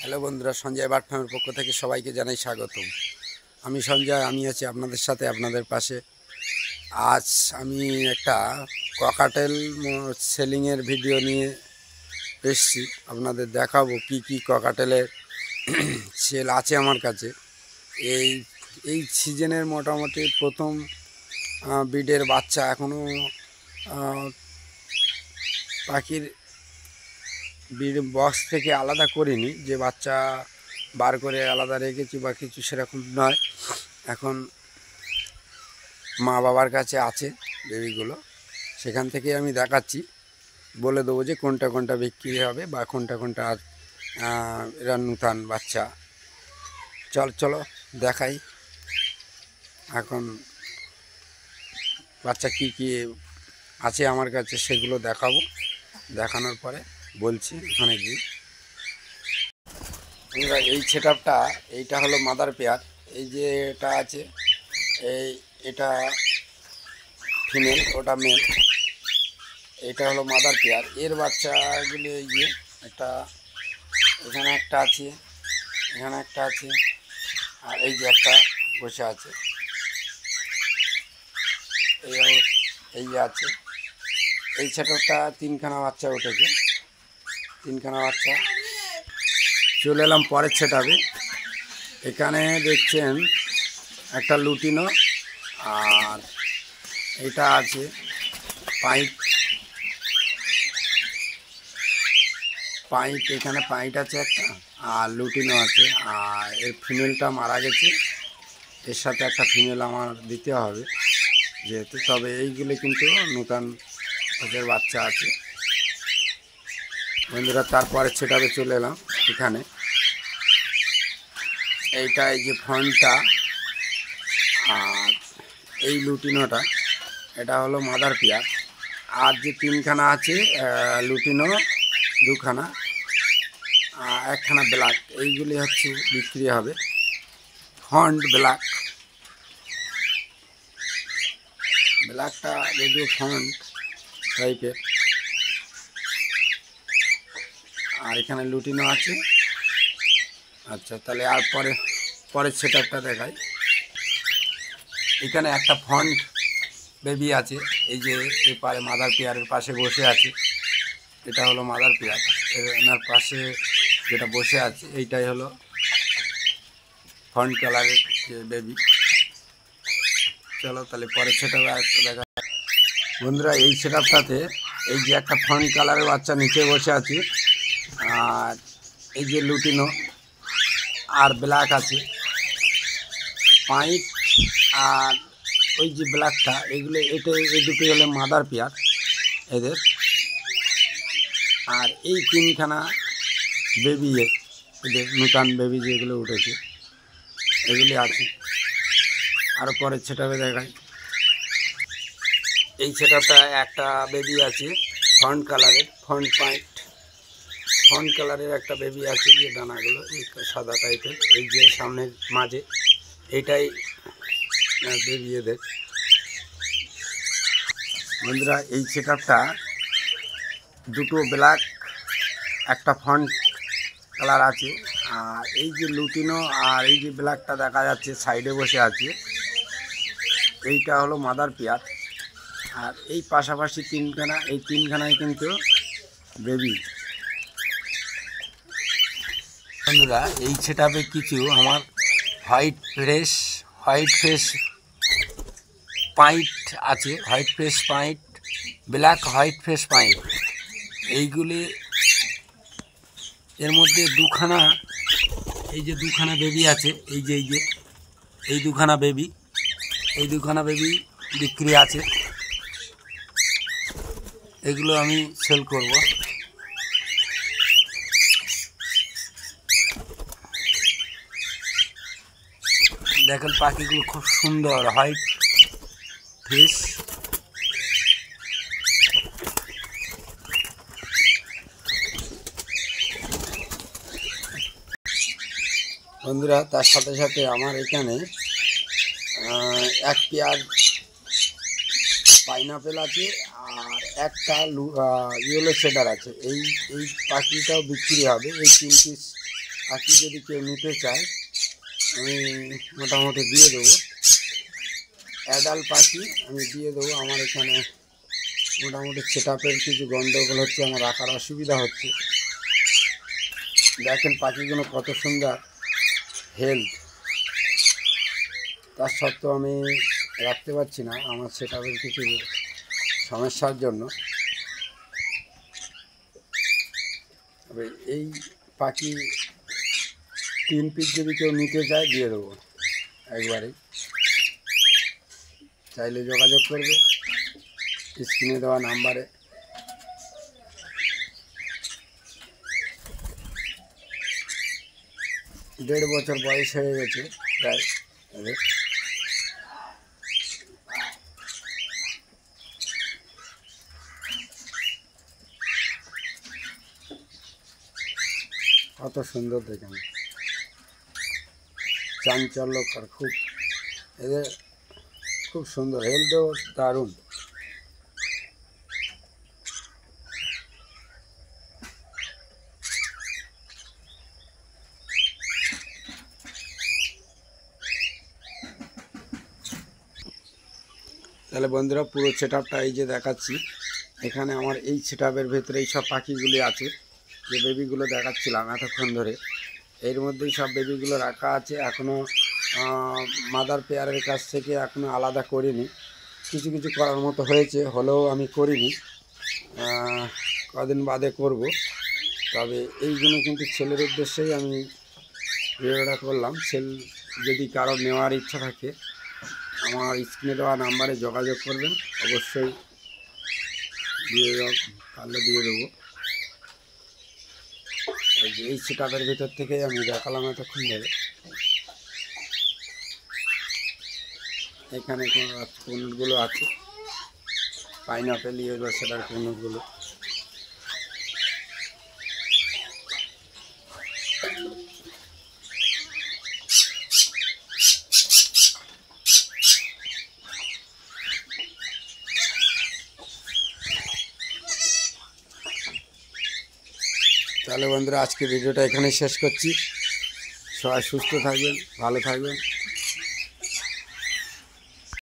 Hello বন্ধুরা, Sanjay bird ফার্মের পক্ষ থেকে সবাইকে জানাই স্বাগতম। আমি সঞ্জয়, আমি আছি আপনাদের সাথে, আপনাদের পাশে। আজ আমি একটা ককাটেল সেলিংয়ের ভিডিও নিয়ে এসেছি। আপনাদের দেখাবো কি কি ককাটেলের সেল আছে আমার কাছে। এই এই সিজনের মোটামুটি প্রথম ব্রিডের বাচ্চা, এখনও পাখির ব্রিড বক্স থেকে আলাদা করিনি, যে বাচ্চা বার করে আলাদা রেখেছি বা কিছু সেরকম নয়। এখন মা বাবার কাছে আছে বেবিগুলো, সেখান থেকে আমি দেখাচ্ছি, বলে দেবো যে কোনটা কোনটা বিক্রি হবে বা কোনটা কোনটা এরা নূতন বাচ্চা। চলো দেখাই। এখন বাচ্চা কি কি আছে আমার কাছে সেগুলো দেখাবো, দেখানোর পরে বলছি ওখানে গিয়ে। এই সেটআপটা, এইটা হলো মাদার পেয়ার। এই যে এটা আছে, এটা ফিমেল, ওটা মেল। এটা হলো মাদার পেয়ার। এর বাচ্চাগুলি এই যে একটা, এখানে একটা আছে, এখানে একটা আছে, আর এই যে একটা বসে আছে, এই যে আছে। এই সেটআপটা তিনখানা বাচ্চা উঠেছে, তিনখানা বাচ্চা। চলে এলাম পরের সেটআপে। এখানে দেখছেন একটা লুটিনো, আর এটা আছে পাইট। এখানে পাইট আছে একটা, আর লুটিনো আছে। আর এর ফিমেলটা মারা গেছে, এর সাথে একটা ফিমেল আমার দিতে হবে যেহেতু। তবে এইগুলো কিন্তু নূতন ওদের বাচ্চা আছে বন্ধুরা। তারপরে সেটাতে চলে এলাম এখানে। এইটা এই যে ফন্টটা, আর এই লুটিনোটা, এটা হলো মাদার পেয়ার। আর যে তিনখানা আছে লুটিনো, দুখানা, একখানা ব্ল্যাক, এইগুলি হচ্ছে বিক্রি হবে। ফন্ট ব্ল্যাকটা যদিও ফন্ট টাইপের। আর এখানে লুটিনো আছে। আচ্ছা, তাহলে আর পরের সেটআপটা দেখাই। এখানে একটা ফন্ট বেবি আছে, এই যে এপারে মাদার পেয়ারের পাশে বসে আছে। এটা হলো মাদার পেয়ার। এনার পাশে যেটা বসে আছে এইটাই হলো ফন্ট কালারের যে বেবি। চলো তাহলে পরের সেটআপে একটা দেখা বন্ধুরা। এই সেটআপটাতে এই যে একটা ফন্ট কালারের বাচ্চা নিচে বসে আছে, আর এই যে লুটিনো আর ব্ল্যাক আছে, পাইট আর ওই যে ব্ল্যাকটা, এগুলো এই দুটোই হলো মাদার পেয়ার এদের। আর এই তিনখানা বেবি, এদের নূতন বেবি যেগুলো উঠেছে এগুলি আছে। আরও পরের সেটআপে দেখাই। এই সেটআপটা একটা বেবি আছে ফন্ট কালারের, ফন্ট কালারের একটা বেবি আছে, যে ডানাগুলো এই সাদা টাইপের, এই যে সামনের মাঝে এইটাই বেবি এদের বন্ধুরা। এই সেটআপটা দুটো ব্ল্যাক, একটা ফন্ট কালার আছে। আর এই যে লুটিনো আর এই যে ব্ল্যাকটা দেখা যাচ্ছে সাইডে বসে আছে, এইটা হলো মাদার পেয়ার। আর এই পাশাপাশি তিনখানা, এই তিনখানায় কিন্তু বেবি বন্ধুরা। এই সেটআপে কিছু আমার হোয়াইট ফ্রেশ পাইট আছে, হোয়াইট ফ্রেশ পাইট, ব্ল্যাক হোয়াইট ফ্রেশ পাইট। এইগুলি এর মধ্যে দুখানা, এই যে দুখানা বেবি আছে, এই দুখানা বেবি বিক্রি আছে। এগুলো আমি সেল করব। দেখেন পাখিগুলো খুব সুন্দর, হোয়াইট ফিশ। বন্ধুরা, তার সাথে সাথে আমার এখানে এক পেয়ার পাইনাপেল আছে, আর একটা ইয়েলো শেডার আছে। এই পাখিটাও বিক্রি হবে। এই 3 পিস পাখি যদি কেউ নিতে চায় আমি মোটামুটি দিয়ে দেবো। অ্যাডাল্ট পাখি আমি দিয়ে দেবো। আমার এখানে মোটামুটি সেটআপের কিছু গন্ডগোল হচ্ছে, আমার রাখার অসুবিধা হচ্ছে। দেখেন পাখিগুলো কত সুন্দর হেলথ, তার সত্ত্বেও আমি রাখতে পারছি না আমার সেটআপের কিছু সমস্যার জন্য। তবে এই পাখি 3 পিস যদি কেউ নিতে চায় দিয়ে দেবো একবারেই। চাইলে যোগাযোগ করবে স্ক্রিনে দেওয়া নাম্বারে। দেড় বছর বয়স হয়ে গেছে প্রায় এদের। কত সুন্দর দেখেন, চাঞ্চল্যকর খুব, এদের খুব সুন্দর, হেলথও দারুণ। তাহলে বন্ধুরা পুরো সেটআপটা এই যে দেখাচ্ছি, এখানে আমার এই সেটআপের ভেতরে এই সব পাখিগুলি আছে, যে বেবিগুলো দেখাচ্ছিলাম এতক্ষণ ধরে, এর মধ্যেই সব বেবিগুলো রাখা আছে। এখনও মাদার পেয়ারের কাছ থেকে এখনও আলাদা করিনি, কিছু কিছু করার মতো হয়েছে, হলেও আমি করিনি, কদিন বাদে করব। তবে এইগুলো কিন্তু ছেলের উদ্দেশ্যেই আমি ভিডিওটা করলাম। যদি কারো নেওয়ার ইচ্ছা থাকে আমার স্ক্রিনে দেওয়া নাম্বারে যোগাযোগ করবেন, অবশ্যই পারলে দিয়ে দেবো। এই সেটআপের ভিতর থেকেই আমি দেখালাম এতক্ষণ ধরে। এখানে কোনগুলো আছে, পাইনাপেল ইয়েলো সেটার কোনগুলো। তাহলে বন্ধুরা আজকে ভিডিওটা এখানেই শেষ করছি। সবাই সুস্থ থাকবেন, ভালো থাকবেন।